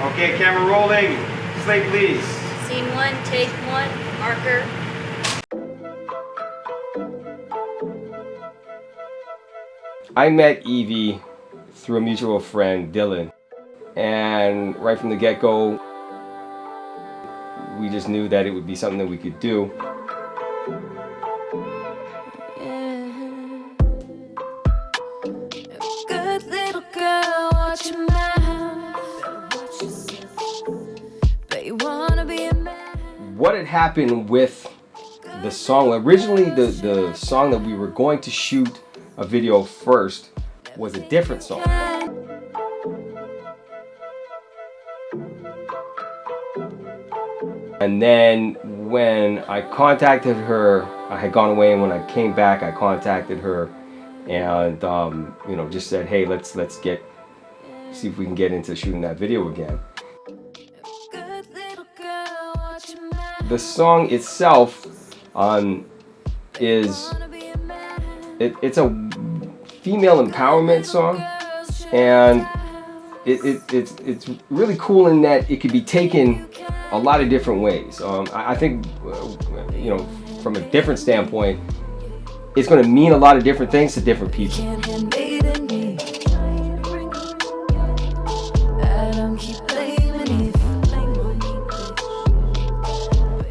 Okay, camera rolling. Slate, please. Scene 1, take 1, marker. I met Evie through a mutual friend, Dylan. And right from the get-go, we just knew that it would be something that we could do. Good little girl, watch your mouth. But you wanna be a man. What had happened with the song, originally the song that we were going to shoot a video first was a different song. And then when I contacted her, I had gone away, and when I came back, I contacted her, and you know, just said, hey, let's see if we can get into shooting that video again. The song itself it's a female empowerment song, and it's really cool in that it could be taken a lot of different ways. I think, you know, from a different standpoint, it's going to mean a lot of different things to different people.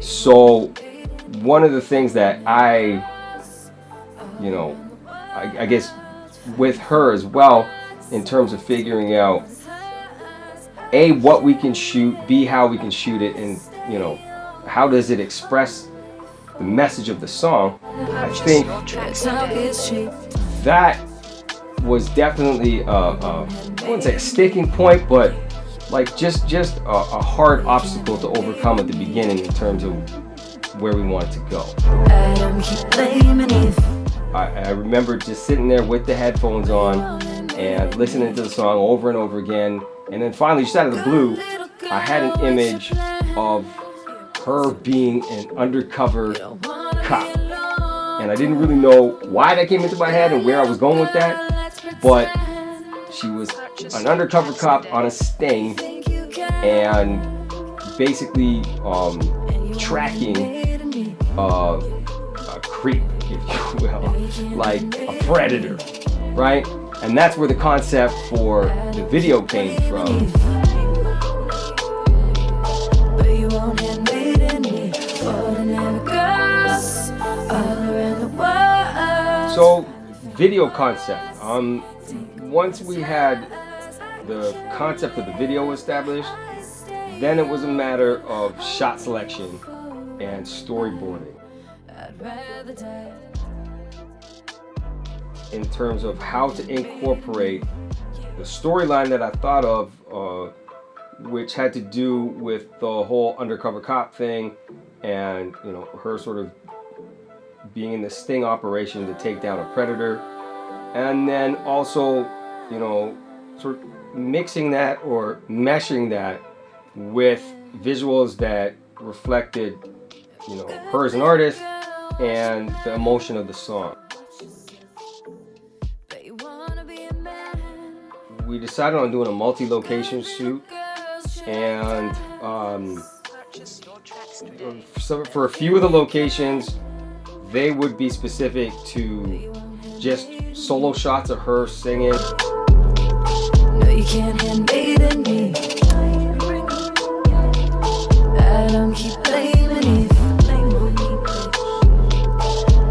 So one of the things that I guess with her as well, in terms of figuring out A, what we can shoot, B, how we can shoot it, and you know, how does it express the message of the song, I think that was definitely I wouldn't say a sticking point, but like just a hard obstacle to overcome at the beginning in terms of where we wanted to go. I remember just sitting there with the headphones on and listening to the song over and over again, and then finally, just out of the blue, I had an image of her being an undercover cop, and I didn't really know why that came into my head and where I was going with that, but she was an undercover cop on a sting and basically tracking a creep, if you will, like a predator, right? And that's where the concept for the video came from. So, video concept. Once we had the concept of the video established, then it was a matter of shot selection and storyboarding. In terms of how to incorporate the storyline that I thought of, which had to do with the whole undercover cop thing, and you know, her sort of being in the sting operation to take down a predator, and then also, you know, sort of mixing that or meshing that with visuals that reflected, you know, her as an artist and the emotion of the song. We decided on doing a multi-location shoot, and so for a few of the locations, they would be specific to just solo shots of her singing. No, you can't handmaiden me. Adam, keep blaming me.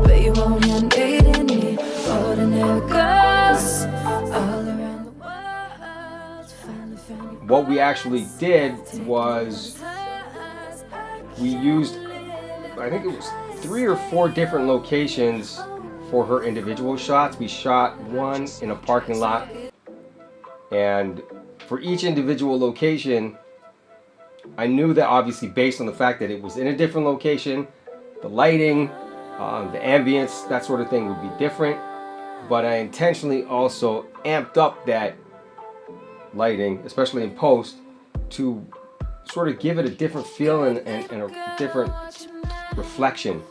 But you won't handmaiden me. Ordinary girls all around the world. What we actually did was we used, I think it was 3 or 4 different locations for her individual shots. We shot one in a parking lot, and for each individual location, I knew that obviously based on the fact that it was in a different location, the lighting, the ambience, that sort of thing would be different, but I intentionally also amped up that lighting, especially in post, to sort of give it a different feel and a different reflection.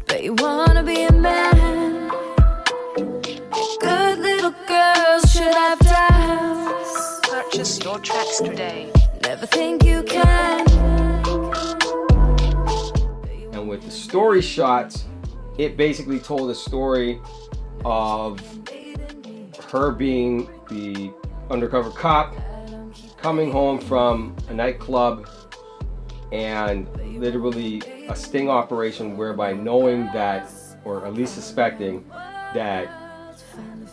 But you wanna be a man. Good little girls should have doubts. Purchase your tracks today. Never think you can. And with the story shots, it basically told a story of her being the undercover cop coming home from a nightclub and literally a sting operation whereby knowing that, or at least suspecting that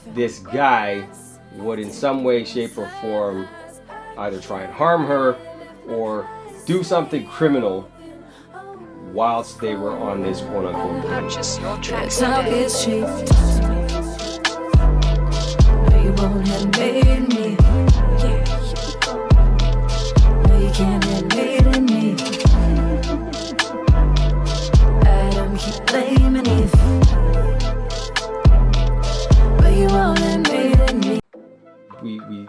this guy would in some way, shape, or form either try and harm her or do something criminal whilst they were on this quote-unquote date. Purchase your tracks Talk today. is cheap. No, you won't handmaiden me. No, you can't handmaiden me. Adam keep blaming Eve, but you won't handmaiden me. We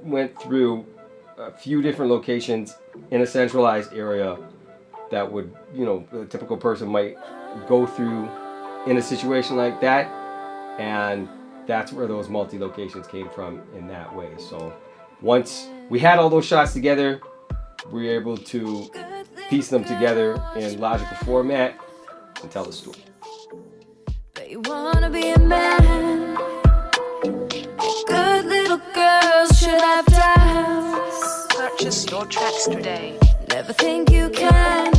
went through a few different locations in a centralized area that would, you know, a typical person might go through in a situation like that, and that's where those multi-locations came from in that way. So once we had all those shots together, we were able to piece them together in logical format and tell the story. But you wanna be a man. Good little girls should have doubts. Purchase your tracks today. Never think you can.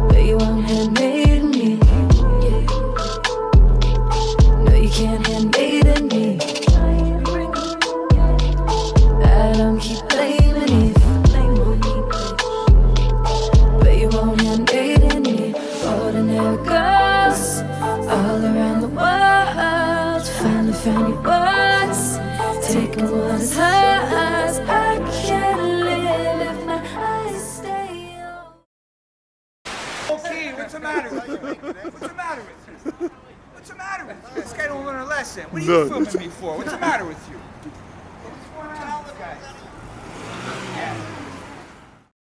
But you won't handmaiden me. No, you can't handmaiden me. Adam keep blaming Eve, but you won't handmaiden me. Ordinary girls all around the world finally found your words. Taking what is hers. I can't live if my eyes stay on. Okay, what's the matter with you? What's the matter with you? What's the matter with you? This guy don't learn a lesson. What are you filming me for? What's the matter with you? What's going on with this guy? Yeah.